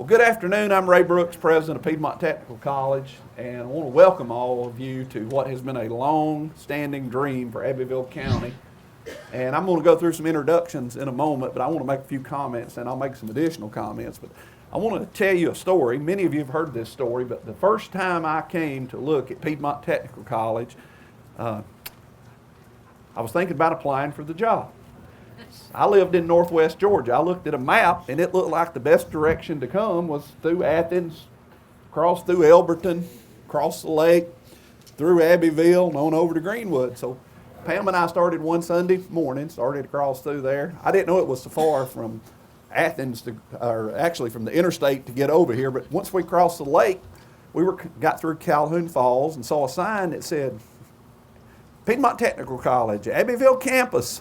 Well, good afternoon. I'm Ray Brooks, president of Piedmont Technical College, and I want to welcome all of you to what has been a long-standing dream for Abbeville County. And I'm going to go through some introductions in a moment, but I want to make a few comments, and I'll make some additional comments. But I want to tell you a story. Many of you have heard this story, but the first time I came to look at Piedmont Technical College, I was thinking about applying for the job. I lived in northwest Georgia. I looked at a map, and it looked like the best direction to come was through Athens, cross through Elberton, across the lake, through Abbeville, and on over to Greenwood. So Pam and I started one Sunday morning, started across through there. I didn't know it was so far from Athens, or actually from the interstate to get over here, but once we crossed the lake, we got through Calhoun Falls and saw a sign that said, Piedmont Technical College, Abbeville campus.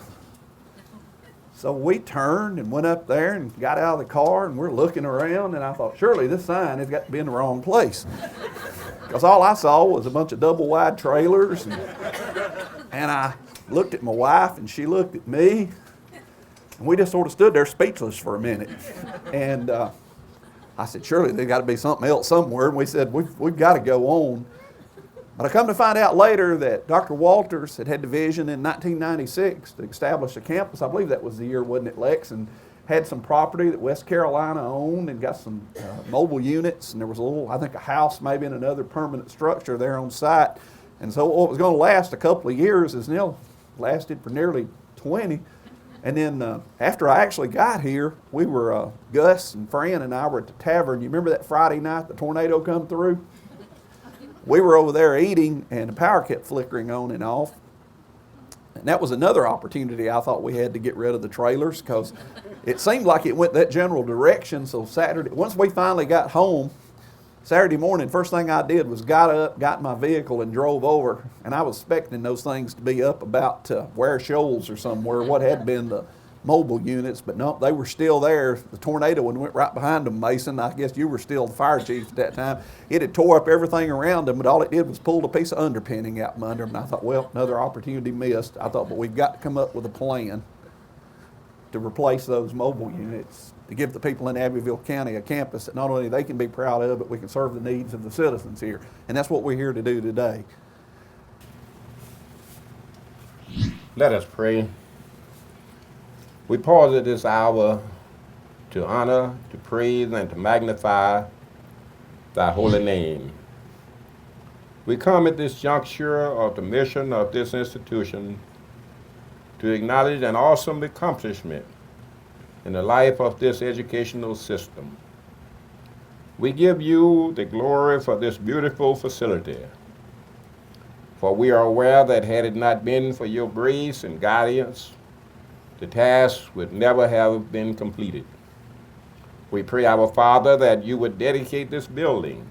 So we turned and went up there and got out of the car, and we're looking around, and I thought, surely this sign has got to be in the wrong place. Because all I saw was a bunch of double-wide trailers, and I looked at my wife, and she looked at me, and we just sort of stood there speechless for a minute. And I said, surely there's got to be something else somewhere, and we said, we've got to go on. But I come to find out later that Dr. Walters had the vision in 1996 to establish a campus. I believe that was the year, wasn't it, Lex? And had some property that West Carolina owned and got some mobile units. And there was a little, I think a house maybe and another permanent structure there on site. And so what was going to last a couple of years is now lasted for nearly 20. And then after I actually got here, we were, Gus and Fran and I were at the tavern. You remember that Friday night the tornado come through? We were over there eating, and the power kept flickering on and off. And that was another opportunity I thought we had to get rid of the trailers, because it seemed like it went that general direction. So Saturday, once we finally got home, Saturday morning, first thing I did was got up, got in my vehicle, and drove over. And I was expecting those things to be up about Ware Shoals or somewhere, what had been the mobile units, but no, they were still there. The tornado went right behind them, Mason. I guess you were still the fire chief at that time. It had tore up everything around them, but all it did was pull a piece of underpinning out from under them. And I thought, well, another opportunity missed. I thought, but we've got to come up with a plan to replace those mobile units, to give the people in Abbeville County a campus that not only they can be proud of, but we can serve the needs of the citizens here. And that's what we're here to do today. Let us pray. We pause at this hour to honor, to praise, and to magnify thy holy name. We come at this juncture of the mission of this institution to acknowledge an awesome accomplishment in the life of this educational system. We give you the glory for this beautiful facility, for we are aware that had it not been for your grace and guidance, the task would never have been completed. We pray, our Father, that you would dedicate this building,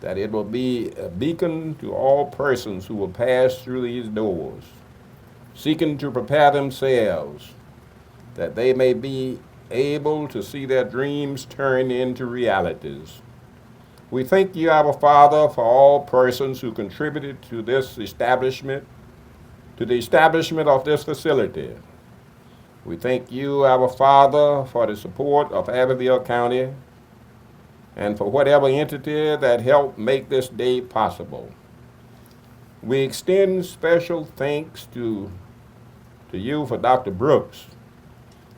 that it will be a beacon to all persons who will pass through these doors, seeking to prepare themselves, that they may be able to see their dreams turn into realities. We thank you, our Father, for all persons who contributed to this establishment, to the establishment of this facility. We thank you, our Father, for the support of Abbeville County and for whatever entity that helped make this day possible. We extend special thanks to you for Dr. Brooks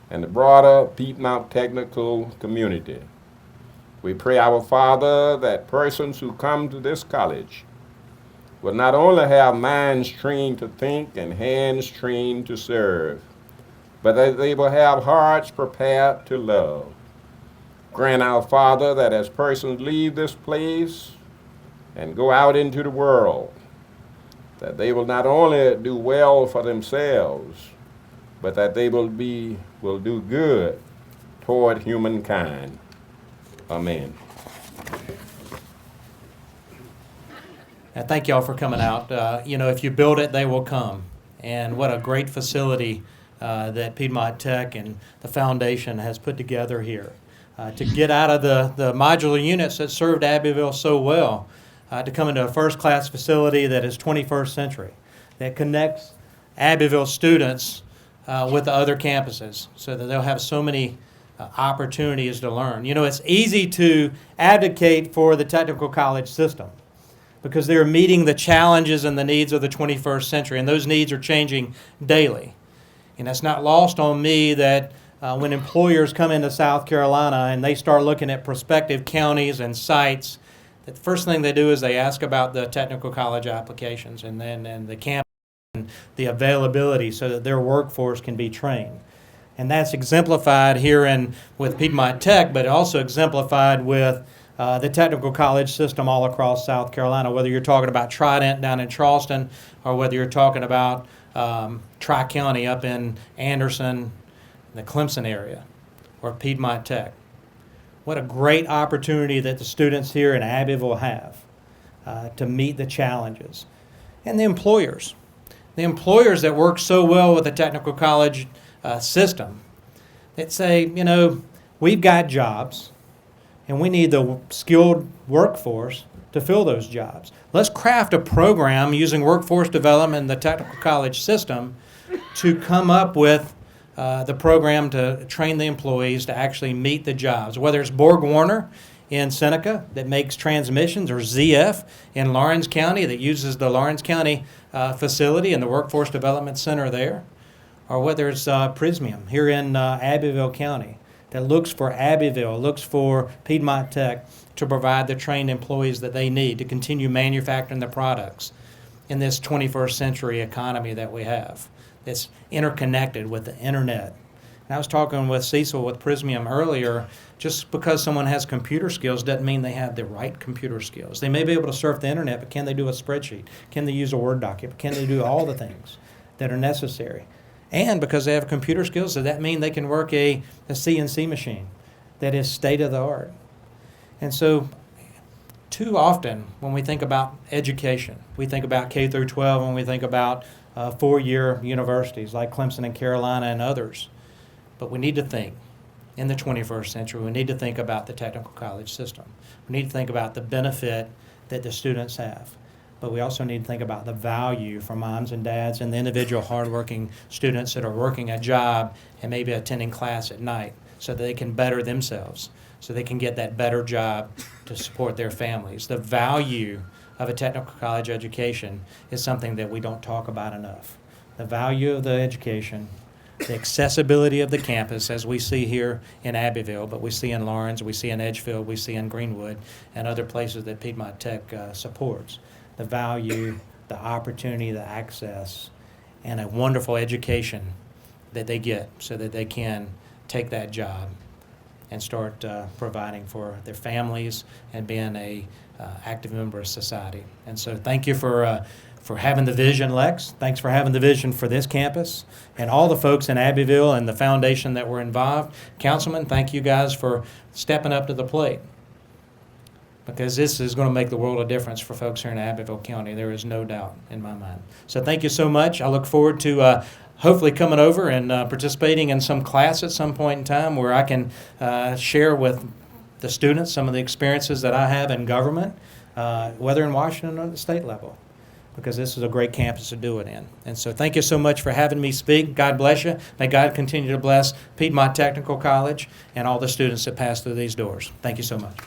and the broader Piedmont Technical community. We pray, our Father, that persons who come to this college will not only have minds trained to think and hands trained to serve, but that they will have hearts prepared to love. Grant, our Father, that as persons leave this place and go out into the world, that they will not only do well for themselves, but that they will do good toward humankind. Amen. And thank y'all for coming out. If you build it, they will come. And what a great facility that Piedmont Tech and the foundation has put together here to get out of the modular units that served Abbeville so well, to come into a first-class facility that is 21st century, that connects Abbeville students with the other campuses so that they'll have so many opportunities to learn. You know, it's easy to advocate for the technical college system because they're meeting the challenges and the needs of the 21st century, and those needs are changing daily. And it's not lost on me that when employers come into South Carolina and they start looking at prospective counties and sites, that the first thing they do is they ask about the technical college applications and the campus and the availability so that their workforce can be trained. And that's exemplified here with Piedmont Tech, but also exemplified with the technical college system all across South Carolina, whether you're talking about Trident down in Charleston or whether you're talking about Tri-County up in Anderson, the Clemson area, or Piedmont Tech. What a great opportunity that the students here in Abbeville have to meet the challenges. And the employers that work so well with the technical college system, that say, you know, we've got jobs and we need the skilled workforce to fill those jobs. Let's craft a program using workforce development and the technical college system to come up with the program to train the employees to actually meet the jobs, whether it's Borg Warner in Seneca that makes transmissions, or ZF in Lawrence County that uses the Lawrence County facility and the Workforce Development Center there, or whether it's Piedmont here in Abbeville County that looks for Piedmont Tech to provide the trained employees that they need to continue manufacturing the products in this 21st century economy that we have. It's interconnected with the internet. And I was talking with Cecil with Prismium earlier, just because someone has computer skills doesn't mean they have the right computer skills. They may be able to surf the internet, but can they do a spreadsheet? Can they use a Word document? Can they do all the things that are necessary? And because they have computer skills, does that mean they can work a CNC machine that is state of the art? And so too often when we think about education, we think about K through 12 and we think about four-year universities like Clemson and Carolina and others. But we need to think in the 21st century, we need to think about the technical college system. We need to think about the benefit that the students have. But we also need to think about the value for moms and dads and the individual hardworking students that are working a job and maybe attending class at night so that they can better themselves, so they can get that better job to support their families. The value of a technical college education is something that we don't talk about enough. The value of the education, the accessibility of the campus, as we see here in Abbeville, but we see in Lawrence, we see in Edgefield, we see in Greenwood, and other places that Piedmont Tech supports. The value, the opportunity, the access, and a wonderful education that they get so that they can take that job and start providing for their families and being a active member of society. And so thank you for having the vision, Lex. Thanks for having the vision for this campus and all the folks in Abbeville and the foundation that were involved. Councilman, thank you guys for stepping up to the plate, because this is going to make the world of difference for folks here in Abbeville County. There is no doubt in my mind. So thank you so much. I look forward to hopefully coming over and participating in some class at some point in time where I can share with the students some of the experiences that I have in government, whether in Washington or at the state level, because this is a great campus to do it in. And so thank you so much for having me speak. God bless you. May God continue to bless Piedmont Technical College and all the students that pass through these doors. Thank you so much.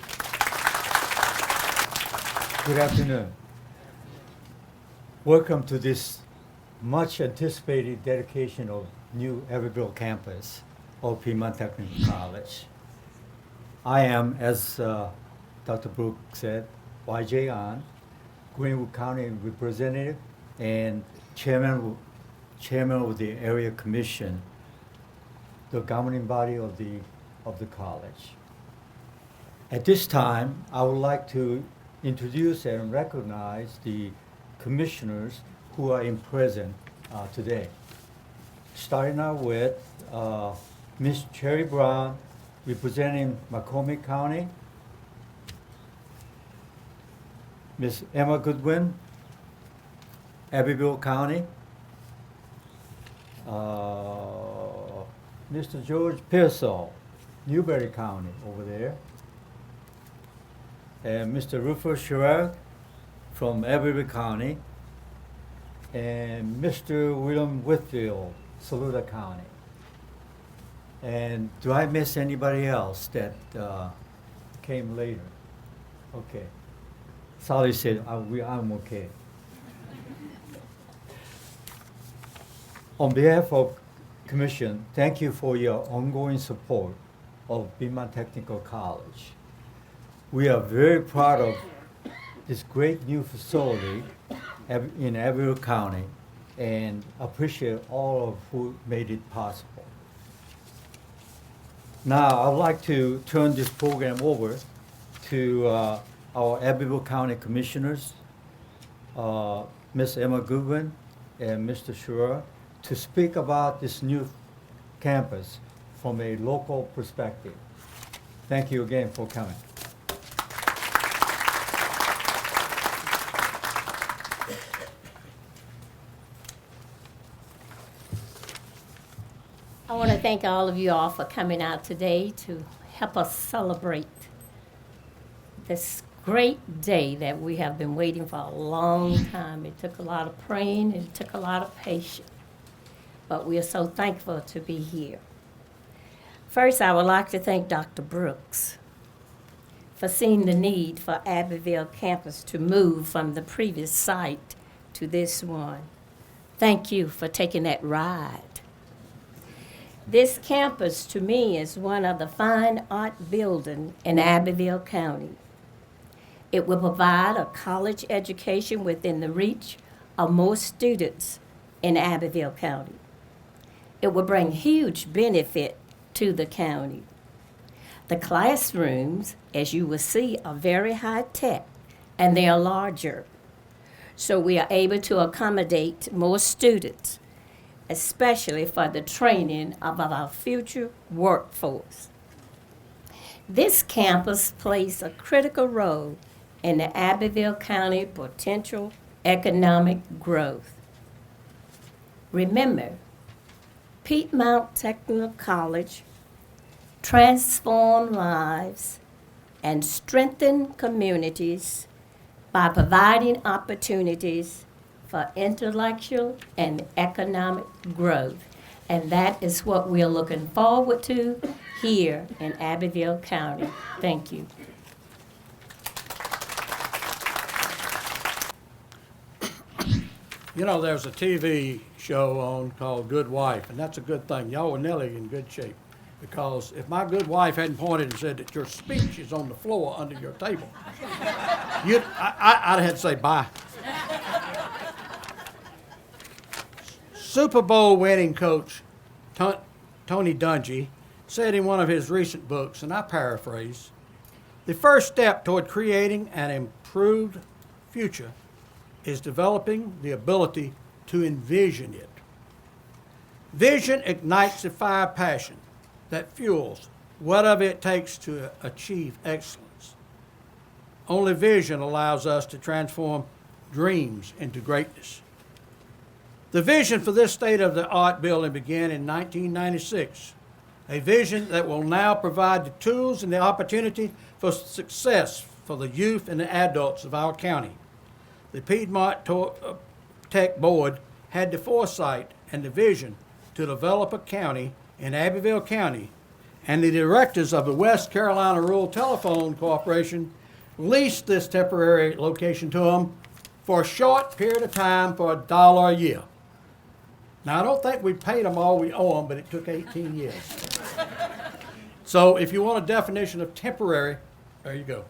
Good afternoon. Welcome to this much anticipated dedication of new Abbeville campus of Piedmont Technical College. I am, as Dr. Brooks said, Y.J. An, Greenwood County representative and chairman of the area commission, the governing body of the college. At this time, I would like to introduce and recognize the commissioners who are in present today. Starting out with Ms. Cherry Brown, representing McCormick County, Ms. Emma Goodwin, Abbeville County, Mr. George Pearsall, Newberry County over there, and Mr. Rufus Sherrod from Abbeville County, and Mr. William Whitfield, Saluda County. And do I miss anybody else that came later? Okay. Sally said, I'm okay. On behalf of Commission, thank you for your ongoing support of Piedmont Technical College. We are very proud of this great new facility in Abbeville County and appreciate all of who made it possible. Now, I'd like to turn this program over to our Abbeville County Commissioners, Ms. Emma Goodwin and Mr. Schura, to speak about this new campus from a local perspective. Thank you again for coming. I want to thank all of you all for coming out today to help us celebrate this great day that we have been waiting for a long time. It took a lot of praying and it took a lot of patience, but we are so thankful to be here. First, I would like to thank Dr. Brooks for seeing the need for Abbeville campus to move from the previous site to this one. Thank you for taking that ride. This campus, to me, is one of the fine art buildings in Abbeville County. It will provide a college education within the reach of most students in Abbeville County. It will bring huge benefit to the county. The classrooms, as you will see, are very high tech and they are larger. So we are able to accommodate more students, especially for the training of our future workforce. This campus plays a critical role in the Abbeville County potential economic growth. Remember, Piedmont Technical College transform lives and strengthen communities by providing opportunities for intellectual and economic growth. And that is what we're looking forward to here in Abbeville County. Thank you. You know, there's a TV show on called Good Wife, and that's a good thing. Y'all were nearly in good shape, because if my good wife hadn't pointed and said that your speech is on the floor under your table, I'd have had to say bye. Super Bowl winning coach Tony Dungy said in one of his recent books, and I paraphrase, "The first step toward creating an improved future is developing the ability to envision it. Vision ignites the fire passion that fuels whatever it takes to achieve excellence. Only vision allows us to transform dreams into greatness." The vision for this state-of-the-art building began in 1996, a vision that will now provide the tools and the opportunity for success for the youth and the adults of our county. The Piedmont Tech Board had the foresight and the vision to develop a county in Abbeville County, and the directors of the West Carolina Rural Telephone Corporation leased this temporary location to them for a short period of time for $1 a year. Now, I don't think we paid them all we owe them, but it took 18 years. So if you want a definition of temporary, there you go.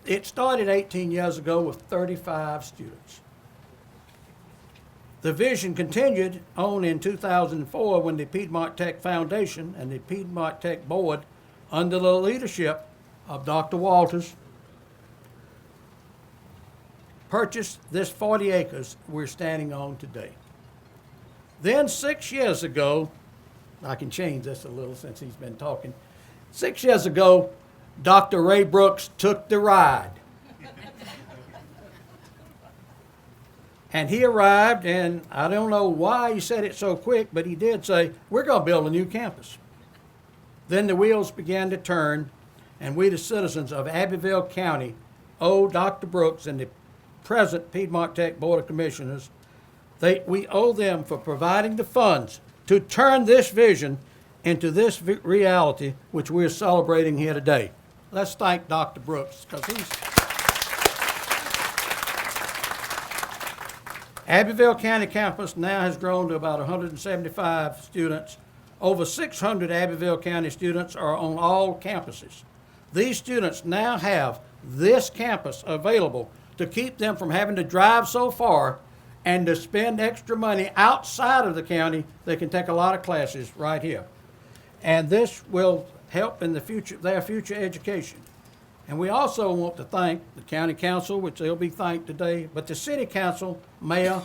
It started 18 years ago with 35 students. The vision continued on in 2004 when the Piedmont Tech Foundation and the Piedmont Tech Board, under the leadership of Dr. Walters, purchased this 40 acres we're standing on today. Then 6 years ago, I can change this a little since he's been talking. 6 years ago, Dr. Ray Brooks took the ride. And he arrived, and I don't know why he said it so quick, but he did say, "We're going to build a new campus." Then the wheels began to turn, and we, the citizens of Abbeville County, owe Dr. Brooks and the present Piedmont Tech Board of Commissioners, we owe them for providing the funds to turn this vision into this reality which we're celebrating here today. Let's thank Dr. Brooks, because Abbeville County campus now has grown to about 175 students. Over 600 Abbeville County students are on all campuses. These students now have this campus available to keep them from having to drive so far and to spend extra money outside of the county. They can take a lot of classes right here. And this will help in the future, their future education. And we also want to thank the county council, which they'll be thanked today, but the city council, mayor,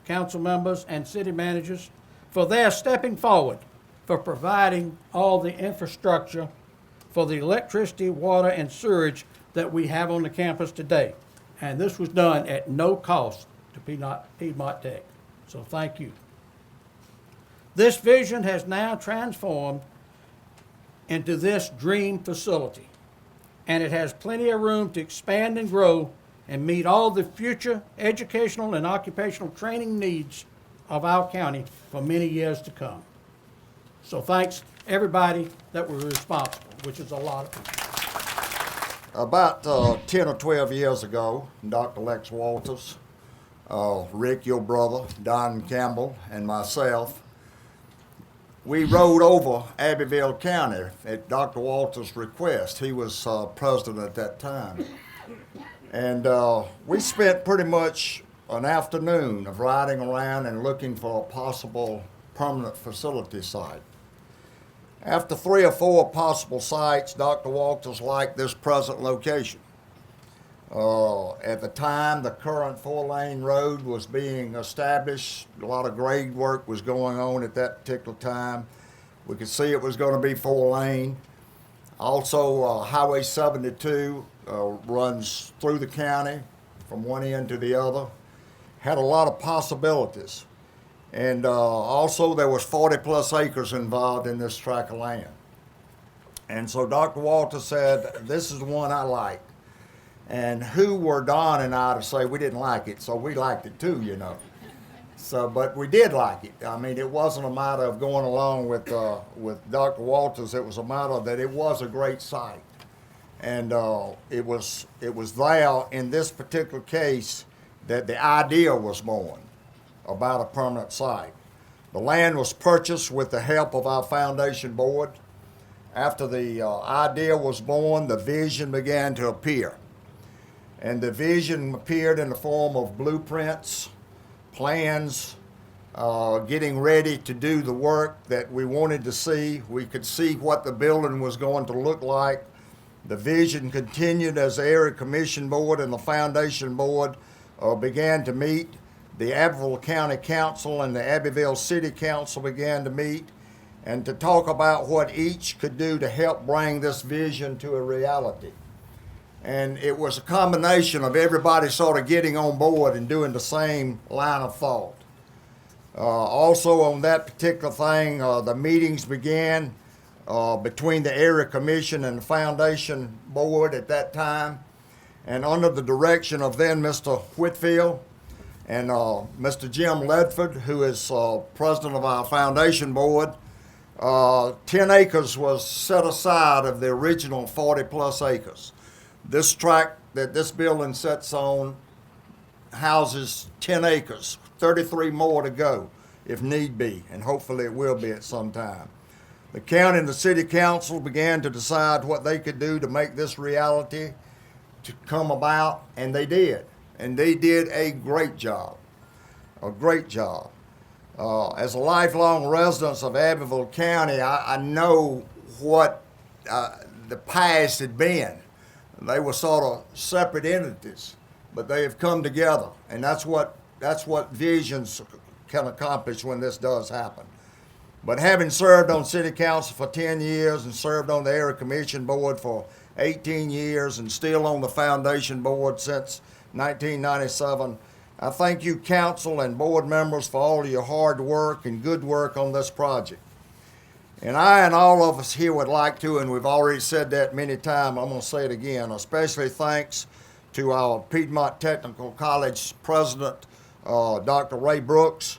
council members, and city managers for their stepping forward for providing all the infrastructure for the electricity, water, and sewage that we have on the campus today. And this was done at no cost to Piedmont Tech. So thank you. This vision has now transformed into this dream facility, and it has plenty of room to expand and grow and meet all the future educational and occupational training needs of our county for many years to come. So thanks everybody that was responsible, which is a lot of people. About 10 or 12 years ago, Dr. Lex Walters, Rick, your brother, Don Campbell, and myself, we rode over Abbeville County at Dr. Walters' request. He was president at that time. And we spent pretty much an afternoon of riding around and looking for a possible permanent facility site. After 3 or 4 possible sites, Dr. Walters liked this present location. At the time, the current 4-lane road was being established. A lot of grade work was going on at that particular time. We could see it was going to be 4-lane. Also, Highway 72 runs through the county from one end to the other. Had a lot of possibilities. And also there was 40+ acres involved in this tract of land. And so Dr. Walters said, this is the one I like. And who were Don and I to say we didn't like it? So we liked it too, you know. So, but we did like it. I mean, it wasn't a matter of going along with Dr. Walters. It was a matter that it was a great site. And it was there in this particular case that the idea was born about a permanent site. The land was purchased with the help of our foundation board. After the idea was born, the vision began to appear. And the vision appeared in the form of blueprints, plans, getting ready to do the work that we wanted to see. We could see what the building was going to look like. The vision continued as the Area Commission Board and the Foundation Board began to meet. The Abbeville County Council and the Abbeville City Council began to meet and to talk about what each could do to help bring this vision to a reality. And it was a combination of everybody sort of getting on board and doing the same line of thought. Also on that particular thing, the meetings began between the Area Commission and the Foundation Board at that time. And under the direction of then Mr. Whitfield and Mr. Jim Ledford, who is president of our Foundation Board, 10 acres was set aside of the original 40+ acres. This tract that this building sits on houses 10 acres, 33 more to go if need be, and hopefully it will be at some time. The county and the city council began to decide what they could do to make this reality to come about, and they did. And they did a great job, a great job. As a lifelong resident of Abbeville County, I know what the past had been. They were sort of separate entities, but they have come together, and that's what visions can accomplish when this does happen. But having served on city council for 10 years and served on the Area Commission Board for 18 years and still on the Foundation Board since 1997, I thank you council and board members for all of your hard work and good work on this project. And I and all of us here would like to, and we've already said that many times, I'm going to say it again, especially thanks to our Piedmont Technical College president, Dr. Ray Brooks.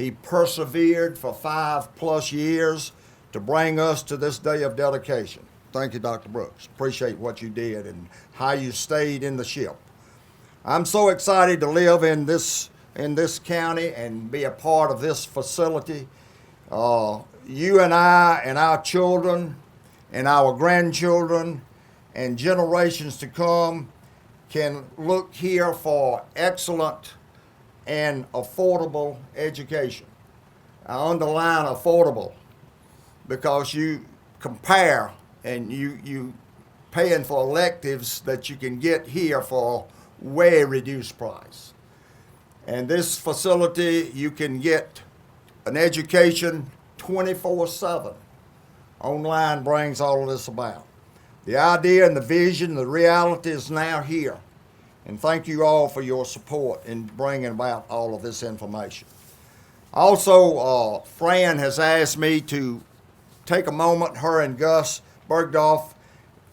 He persevered for 5+ years to bring us to this day of dedication. Thank you, Dr. Brooks. Appreciate what you did and how you stayed in the ship. I'm so excited to live in this county and be a part of this facility. You and I and our children and our grandchildren and generations to come can look here for excellent and affordable education. I underline affordable because you compare and you paying for electives that you can get here for way reduced price. And this facility, you can get an education 24/7. Online brings all of this about. The idea and the vision, the reality is now here. And thank you all for your support in bringing about all of this information. Also, Fran has asked me to take a moment, her and Gus Bergdorf,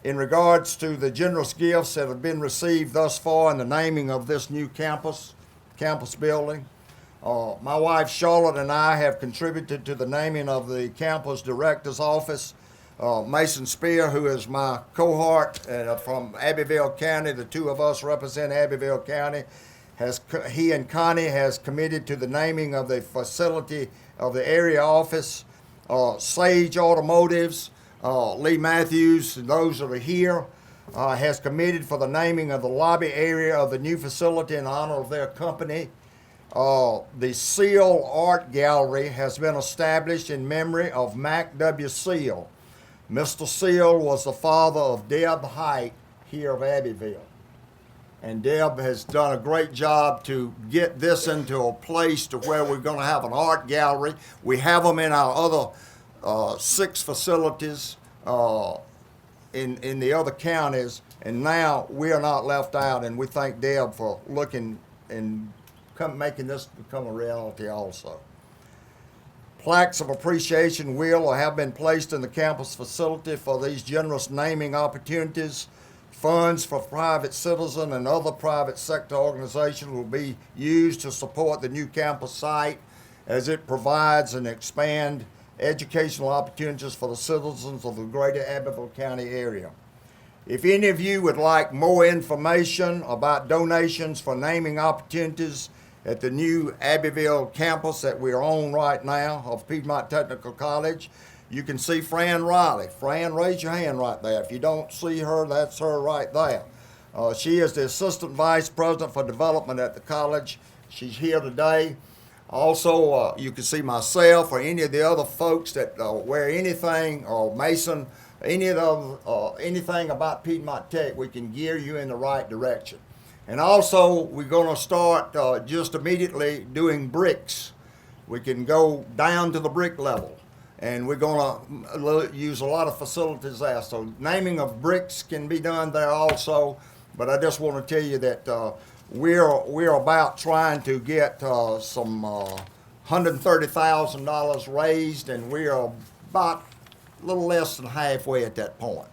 in regards to the generous gifts that have been received thus far in the naming of this new campus building. My wife Charlotte and I have contributed to the naming of the campus director's office. Mason Spear, who is my cohort from Abbeville County, the two of us represent Abbeville County, he and Connie has committed to the naming of the facility of the area office. Sage Automotives, Lee Matthews, and those that are here, has committed for the naming of the lobby area of the new facility in honor of their company. The Seal Art Gallery has been established in memory of Mac W. Seal. Mr. Seal was the father of Deb Height here of Abbeville. And Deb has done a great job to get this into a place to where we're going to have an art gallery. We have them in our other 6 facilities in the other counties, and now we are not left out, and we thank Deb for looking and making this become a reality also. Plaques of appreciation will or have been placed in the campus facility for these generous naming opportunities. Funds for private citizen and other private sector organizations will be used to support the new campus site as it provides and expand educational opportunities for the citizens of the greater Abbeville County area. If any of you would like more information about donations for naming opportunities at the new Abbeville campus that we're on right now of Piedmont Technical College, you can see Fran Riley. Fran, raise your hand right there. If you don't see her, that's her right there. She is the Assistant Vice President for Development at the college. She's here today. Also, you can see myself or any of the other folks that wear anything, or Mason, anything about Piedmont Tech, we can gear you in the right direction. And also, we're going to start just immediately doing bricks. We can go down to the brick level, and we're going to use a lot of facilities there. So naming of bricks can be done there also, but I just want to tell you that we're about trying to get some $130,000 raised, and we are about a little less than halfway at that point.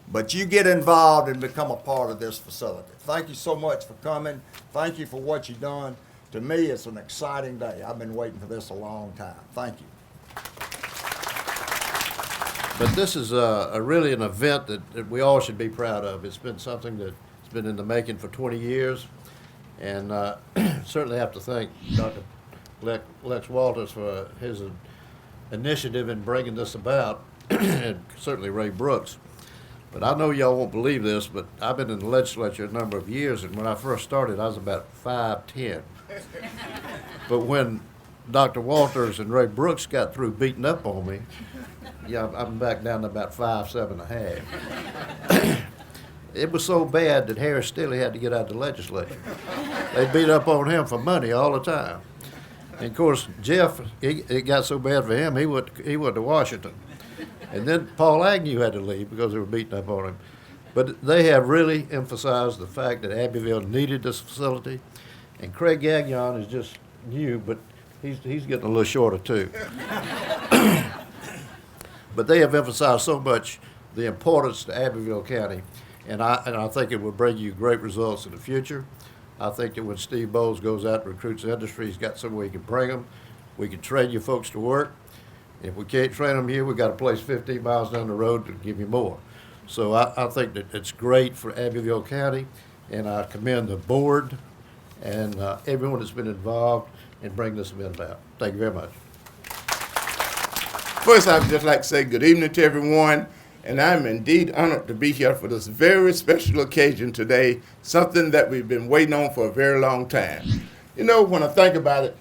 But you get involved and become a part of this facility. Thank you so much for coming. Thank you for what you've done. To me, it's an exciting day. I've been waiting for this a long time. Thank you. But this is really an event that we all should be proud of. It's been something that's been in the making for 20 years. And certainly have to thank Dr. Lex Walters for his initiative in bringing this about, and certainly Ray Brooks. But I know y'all won't believe this, but I've been in the legislature a number of years, and when I first started, I was about 5'10". But when Dr. Walters and Ray Brooks got through beating up on me, yeah, I'm back down to about 5'7½". It was so bad that Harris Stilley had to get out of the legislature. They beat up on him for money all the time. And of course, Jeff, it got so bad for him, he went to Washington. And then Paul Agnew had to leave because they were beating up on him. But they have really emphasized the fact that Abbeville needed this facility. And Craig Gagnon is just new, but he's getting a little shorter too. But they have emphasized so much the importance to Abbeville County. And I think it will bring you great results in the future. I think that when Steve Bowles goes out and recruits the industry, he's got somewhere he can bring them. We can train you folks to work. If we can't train them here, we got a place 15 miles down the road to give you more. So I think that it's great for Abbeville County, and I commend the board and everyone that's been involved in bringing this event about. Thank you very much. First, I would just like to say good evening to everyone, and I'm indeed honored to be here for this very special occasion today, something that we've been waiting on for a very long time. You know, when I think about it,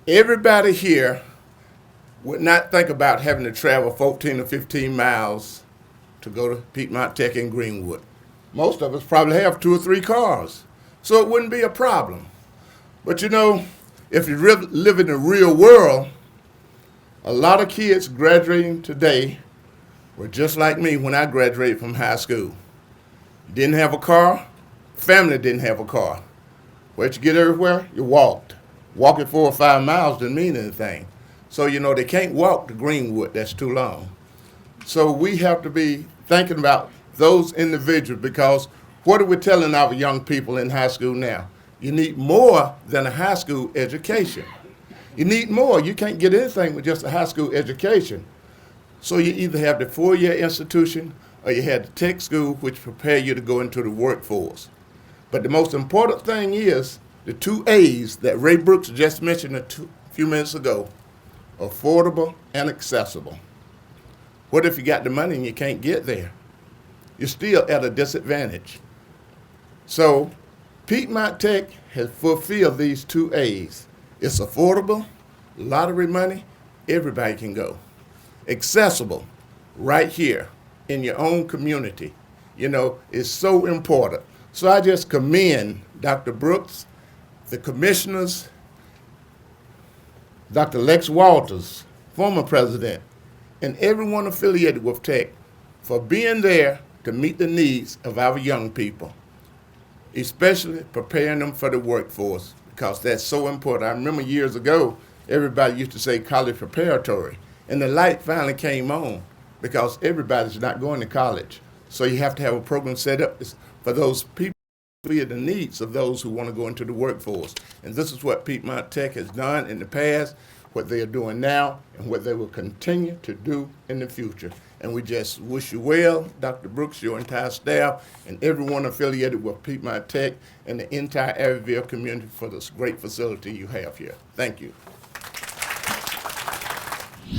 everybody here would not think about having to travel 14 or 15 miles to go to Piedmont Tech in Greenwood. Most of us probably have 2 or 3 cars, so it wouldn't be a problem. But you know, if you live in the real world, a lot of kids graduating today were just like me when I graduated from high school. Didn't have a car, family didn't have a car. Where'd you get everywhere? You walked. Walking 4 or 5 miles didn't mean anything. So, you know, they can't walk to Greenwood, that's too long. So we have to be thinking about those individuals, because what are we telling our young people in high school now? You need more than a high school education. You need more. You can't get anything with just a high school education. So you either have the 4-year institution or you have the tech school, which prepare you to go into the workforce. But the most important thing is the 2 A's that Ray Brooks just mentioned a few minutes ago: affordable and accessible. What if you got the money and you can't get there? You're still at a disadvantage. So Piedmont Tech has fulfilled these 2 A's. It's affordable, lottery money, everybody can go. Accessible, right here in your own community. You know, it's so important. So I just commend Dr. Brooks, the commissioners, Dr. Lex Walters, former president, and everyone affiliated with Tech for being there to meet the needs of our young people, especially preparing them for the workforce, because that's so important. I remember years ago, everybody used to say college preparatory, and the light finally came on because everybody's not going to college. So you have to have a program set up for those people to meet the needs of those who want to go into the workforce. And this is what Piedmont Tech has done in the past, what they are doing now, and what they will continue to do in the future. And we just wish you well, Dr. Brooks, your entire staff, and everyone affiliated with Piedmont Tech and the entire Abbeville community for this great facility you have here. Thank you.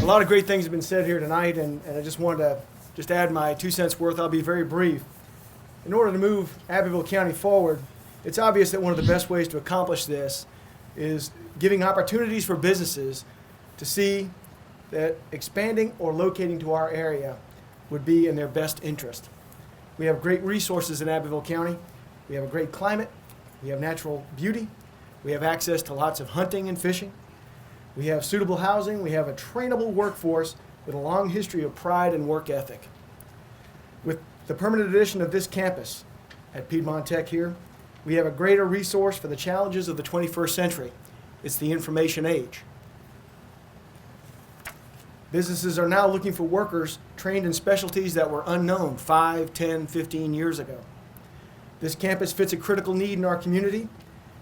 A lot of great things have been said here tonight, and I just wanted to add my 2 cents worth. I'll be very brief. In order to move Abbeville County forward, it's obvious that one of the best ways to accomplish this is giving opportunities for businesses to see that expanding or locating to our area would be in their best interest. We have great resources in Abbeville County. We have a great climate. We have natural beauty. We have access to lots of hunting and fishing. We have suitable housing. We have a trainable workforce with a long history of pride and work ethic. With the permanent addition of this campus at Piedmont Tech here, we have a greater resource for the challenges of the 21st century. It's the information age. Businesses are now looking for workers trained in specialties that were unknown 5, 10, 15 years ago. This campus fits a critical need in our community.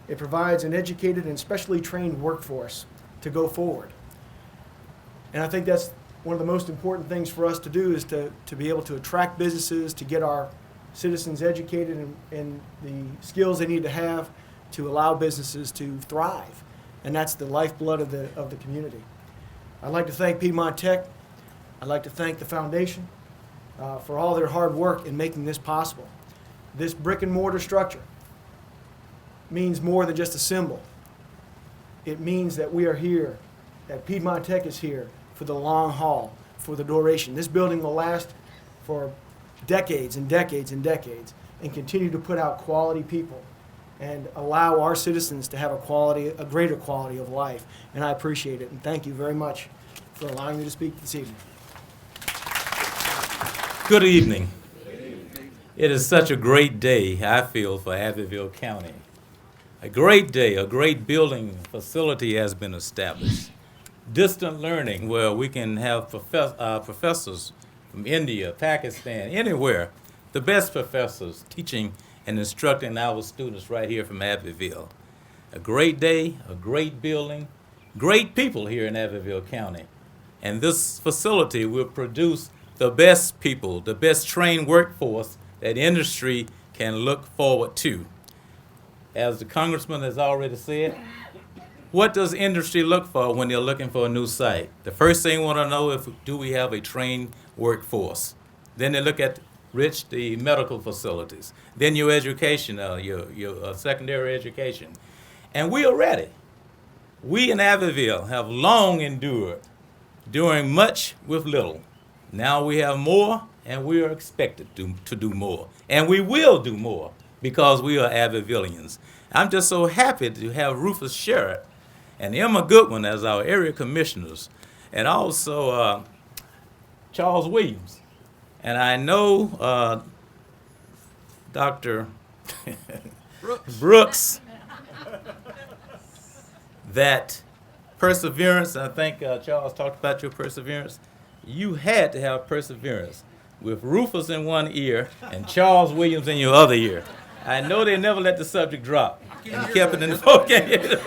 It provides an educated and specially trained workforce to go forward. And I think that's one of the most important things for us to do, is to be able to attract businesses, to get our citizens educated in the skills they need to have to allow businesses to thrive. And that's the lifeblood of the community. I'd like to thank Piedmont Tech. I'd like to thank the foundation for all their hard work in making this possible. This brick and mortar structure means more than just a symbol. It means that we are here, that Piedmont Tech is here for the long haul, for the duration. This building will last for decades and decades and decades and continue to put out quality people and allow our citizens to have a greater quality of life. And I appreciate it. And thank you very much for allowing me to speak this evening. Good evening. It is such a great day, I feel, for Abbeville County. A great day, a great building facility has been established. Distant learning, where we can have professors from India, Pakistan, anywhere, the best professors teaching and instructing our students right here from Abbeville. A great day, a great building, great people here in Abbeville County. And this facility will produce the best people, the best trained workforce that industry can look forward to. As the congressman has already said, what does industry look for when they're looking for a new site? The first thing they want to know is, do we have a trained workforce? Then they look at, Rich, the medical facilities. Then your education, your secondary education. And we are ready. We in Abbeville have long endured, doing much with little. Now we have more, and we are expected to do more. And we will do more because we are Abbevillians. I'm just so happy to have Rufus Sherritt and Emma Goodwin as our area commissioners, and also Charles Williams. And I know Dr. Brooks, that perseverance, I think Charles talked about your perseverance. You had to have perseverance with Rufus in one ear and Charles Williams in your other ear. I know they never let the subject drop and kept it in the focus.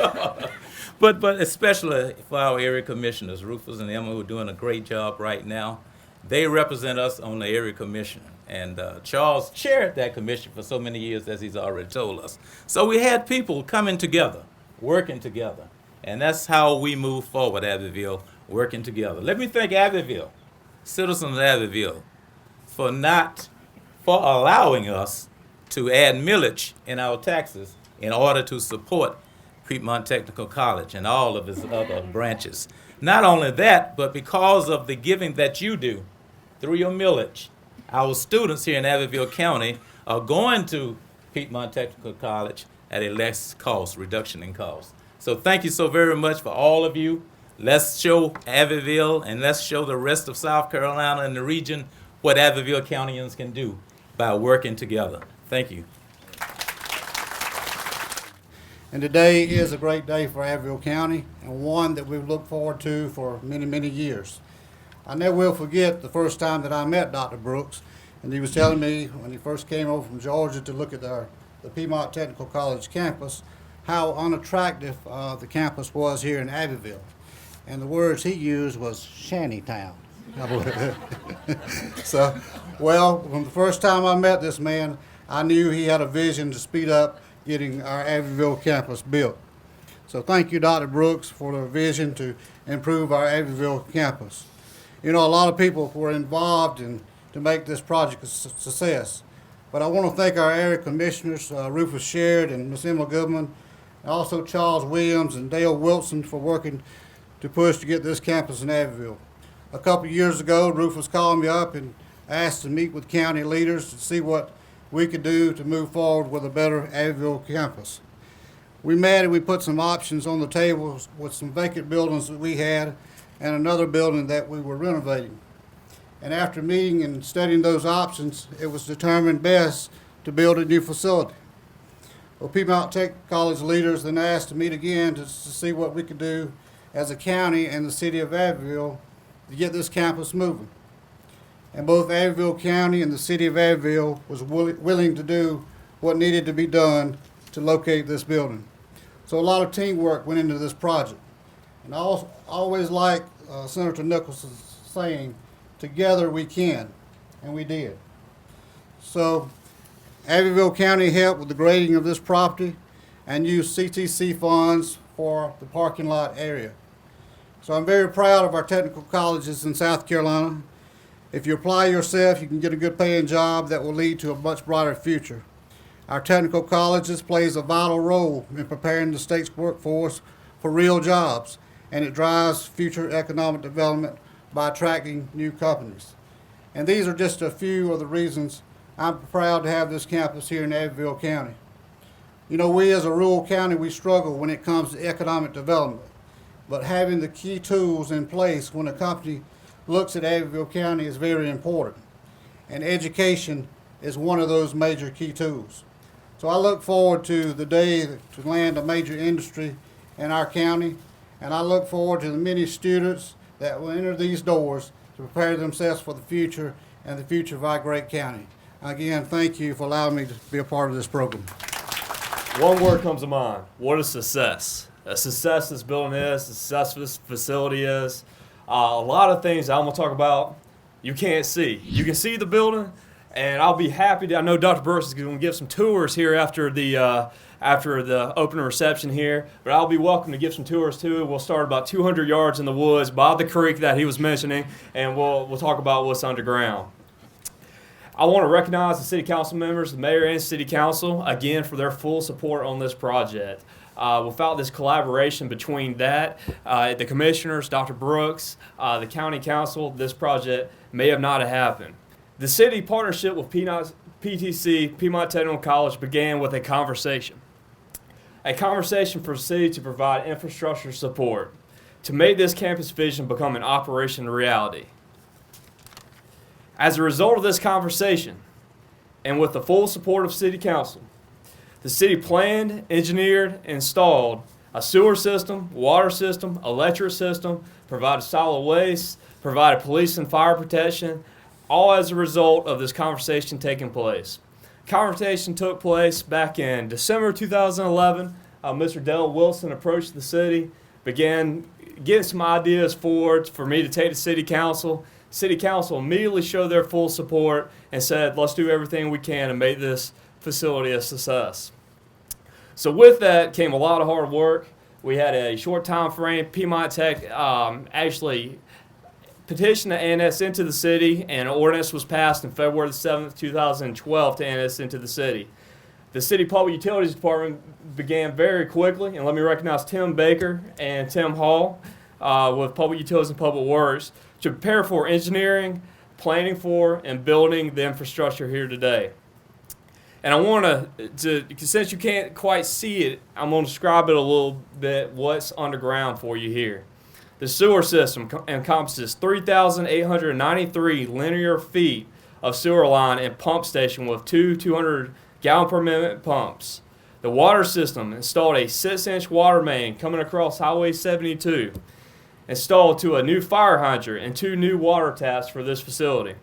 But especially for our area commissioners, Rufus and Emma, who are doing a great job right now. They represent us on the area commission. And Charles chaired that commission for so many years, as he's already told us. So we had people coming together, working together. And that's how we move forward, Abbeville, working together. Let me thank Abbeville, citizens of Abbeville, for allowing us to add millage in our taxes in order to support Piedmont Technical College and all of its other branches. Not only that, but because of the giving that you do through your millage, our students here in Abbeville County are going to Piedmont Technical College at a less cost, reduction in cost. So thank you so very much for all of you. Let's show Abbeville and let's show the rest of South Carolina and the region what Abbeville Countyans can do by working together. Thank you. And today is a great day for Abbeville County, and one that we've looked forward to for many, many years. I never will forget the first time that I met Dr. Brooks, and he was telling me when he first came over from Georgia to look at the Piedmont Technical College campus, how unattractive the campus was here in Abbeville. And the words he used was shantytown. So, well, from the first time I met this man, I knew he had a vision to speed up getting our Abbeville campus built. So thank you, Dr. Brooks, for the vision to improve our Abbeville campus. You know, a lot of people were involved to make this project a success. But I want to thank our area commissioners, Rufus Sherritt and Ms. Emma Goodman, and also Charles Williams and Dale Wilson for working to push to get this campus in Abbeville. A couple of years ago, Rufus called me up and asked to meet with county leaders to see what we could do to move forward with a better Abbeville campus. We met and we put some options on the table with some vacant buildings that we had and another building that we were renovating. And after meeting and studying those options, it was determined best to build a new facility. Well, Piedmont Tech College leaders then asked to meet again to see what we could do as a county and the city of Abbeville to get this campus moving. And both Abbeville County and the city of Abbeville was willing to do what needed to be done to locate this building. So a lot of teamwork went into this project. And I always like Senator Nicholson's saying, together we can, and we did. So Abbeville County helped with the grading of this property and used CTC funds for the parking lot area. So I'm very proud of our technical colleges in South Carolina. If you apply yourself, you can get a good paying job that will lead to a much brighter future. Our technical colleges plays a vital role in preparing the state's workforce for real jobs, and it drives future economic development by attracting new companies. And these are just a few of the reasons I'm proud to have this campus here in Abbeville County. You know, we as a rural county, we struggle when it comes to economic development, but having the key tools in place when a company looks at Abbeville County is very important. And education is one of those major key tools. So I look forward to the day to land a major industry in our county, and I look forward to the many students that will enter these doors to prepare themselves for the future and the future of our great county. Again, thank you for allowing me to be a part of this program. One word comes to mind. What is success? a success this building is, the success this facility is. A lot of things I'm going to talk about you can't see. You can see the building, and I'll be happy to. I know Dr. Brooks is going to give some tours here after the opening reception here, but I'll be welcome to give some tours too. We'll start about 200 yards in the woods by the creek that he was mentioning, and we'll talk about what's underground. I want to recognize the city council members, the mayor and city council, again, for their full support on this project. Without this collaboration between the commissioners, Dr. Brooks, the county council, this project may have not happened. The city partnership with PTC, Piedmont Technical College, began with a conversation. A conversation for the city to provide infrastructure support to make this campus vision become an operation reality. As a result of this conversation, and with the full support of city council, the city planned, engineered, and installed a sewer system, water system, electric system, provided solid waste, provided police and fire protection, all as a result of this conversation taking place. Conversation took place back in December 2011. Mr. Dale Wilson approached the city, began getting some ideas forward for me to take to city council. City council immediately showed their full support and said, let's do everything we can to make this facility a success. So with that came a lot of hard work. We had a short time frame. Piedmont Tech actually petitioned to annex into the city, and an ordinance was passed on February 7th, 2012 to annex into the city. The city public utilities department began very quickly, and let me recognize Tim Baker and Tim Hall with Public Utilities and Public Works to prepare for engineering, planning for, and building the infrastructure here today. And I want to, since you can't quite see it, I'm going to describe it a little bit what's underground for you here. The sewer system encompasses 3,893 linear feet of sewer line and pump station with two 200-gallon per minute pumps. The water system installed a 6-inch water main coming across Highway 72, installed to a new fire hydrant and 2 new water taps for this facility.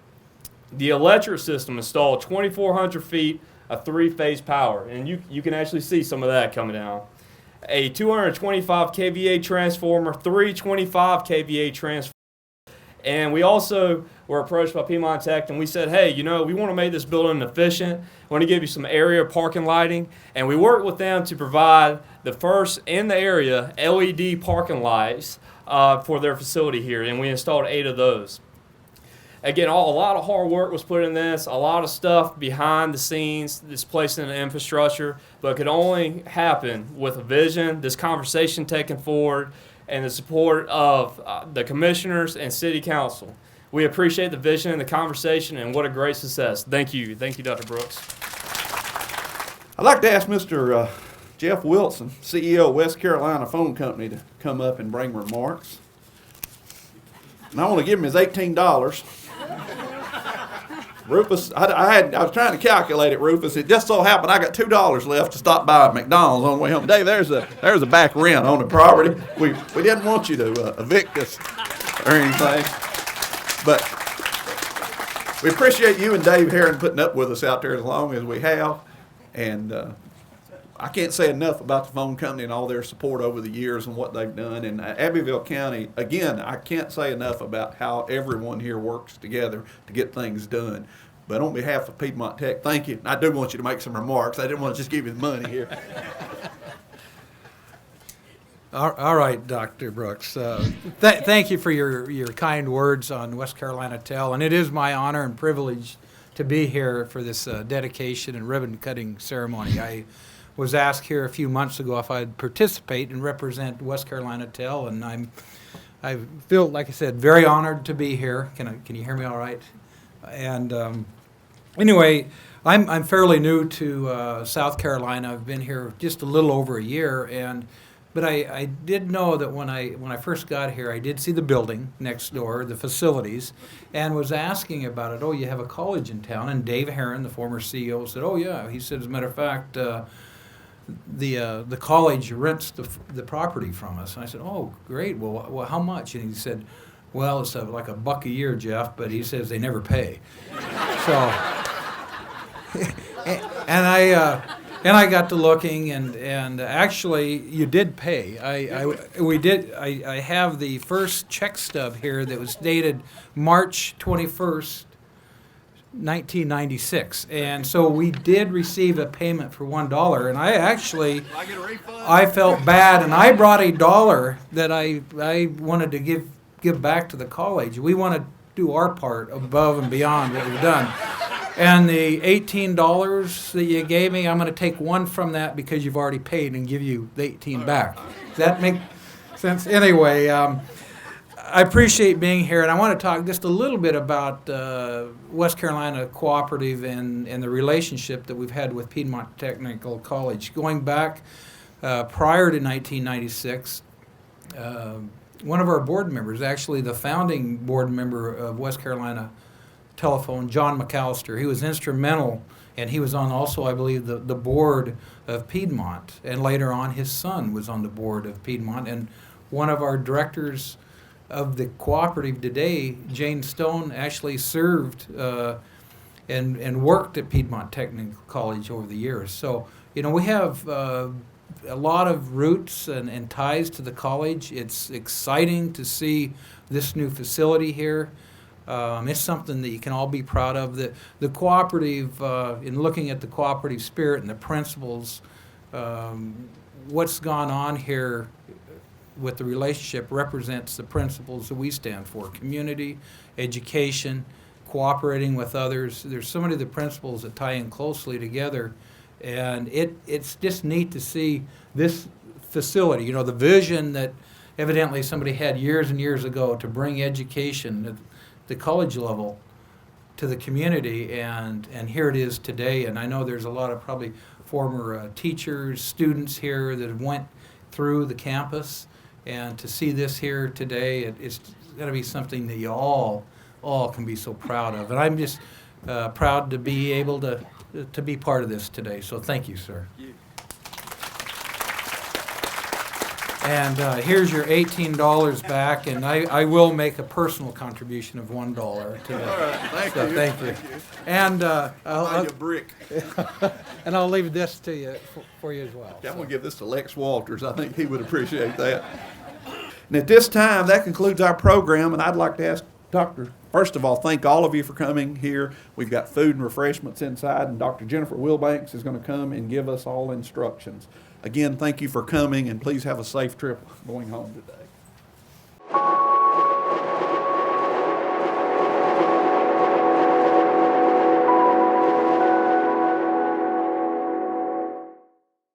The electric system installed 2,400 feet of 3-phase power, and you can actually see some of that coming down. A 225 kVA transformer, 3 25 kVA transformers, and we also were approached by Piedmont Tech, and we said, hey, we want to make this building efficient. We want to give you some area parking lighting, and we worked with them to provide the first in the area LED parking lights for their facility here, and we installed 8 of those. Again, a lot of hard work was put in this, a lot of stuff behind the scenes, this placing the infrastructure, but it could only happen with a vision, this conversation taken forward, and the support of the commissioners and city council. We appreciate the vision and the conversation, and what a great success. Thank you. Thank you, Dr. Brooks. I'd like to ask Mr. Jeff Wilson, CEO of West Carolina Phone Company, to come up and bring remarks. And I want to give him his $18. Rufus, I was trying to calculate it, Rufus. It just so happened I got $2 left to stop by at McDonald's on the way home. Dave, there's a back rent on the property. We didn't want you to evict us or anything, but we appreciate you and Dave Herron putting up with us out there as long as we have, and I can't say enough about the phone company and all their support over the years and what they've done. And Abbeville County, again, I can't say enough about how everyone here works together to get things done. But on behalf of Piedmont Tech, thank you. I do want you to make some remarks. I didn't want to just give you the money here. All right, Dr. Brooks. Thank you for your kind words on West Carolina Tel, and it is my honor and privilege to be here for this dedication and ribbon cutting ceremony. I was asked here a few months ago if I'd participate and represent West Carolina Tel, and I feel, like I said, very honored to be here. Can you hear me all right? And anyway, I'm fairly new to South Carolina. I've been here just a little over a year, but I did know that when I first got here, I did see the building next door, the facilities, and was asking about it. Oh, you have a college in town? And Dave Herron, the former CEO, said, oh yeah. He said, as a matter of fact, the college rents the property from us. And I said, oh, great. Well, how much? And he said, well, it's like $1 a year, Jeff, but he says they never pay. So, and And I got to looking, and actually, you did pay. I have the first check stub here that was dated March 21st, 1996. And so we did receive a payment for $1. And I felt bad, and I brought $1 that I wanted to give back to the college. We want to do our part above and beyond what we've done. And the $18 that you gave me, I'm going to take one from that because you've already paid and give you the 18 back. Does that make sense? Anyway, I appreciate being here, and I want to talk just a little bit about West Carolina Cooperative and the relationship that we've had with Piedmont Technical College. Going back prior to 1996, one of our board members, actually the founding board member of West Carolina Telephone, John McAllister, he was instrumental, and he was on also, I believe, the board of Piedmont, and later on his son was on the board of Piedmont, and one of our directors of the cooperative today, Jane Stone, actually served and worked at Piedmont Technical College over the years. So, you know, we have a lot of roots and ties to the college. It's exciting to see this new facility here. It's something that you can all be proud of. The cooperative, in looking at the cooperative spirit and the principles, what's gone on here with the relationship represents the principles that we stand for: community, education, cooperating with others. There's so many of the principles that tie in closely together, and it's just neat to see this facility. You know, the vision that evidently somebody had years and years ago to bring education at the college level to the community, and here it is today. And I know there's a lot of probably former teachers, students here that have went through the campus, and to see this here today, it's going to be something that you all can be so proud of. And I'm just proud to be able to be part of this today. So thank you, sir. And here's your $18 back, and I will make a personal contribution of $1 to that. All right, Thank you. And I'll buy you a brick. and I'll leave this to you for you as well. I'm going to give this to Lex Walters. I think he would appreciate that. And at this time, that concludes our program, and I'd like to ask first of all, thank all of you for coming here. We've got food and refreshments inside, and Dr. Jennifer Wilbanks is going to come and give us all instructions. Again, thank you for coming, and please have a safe trip going home today.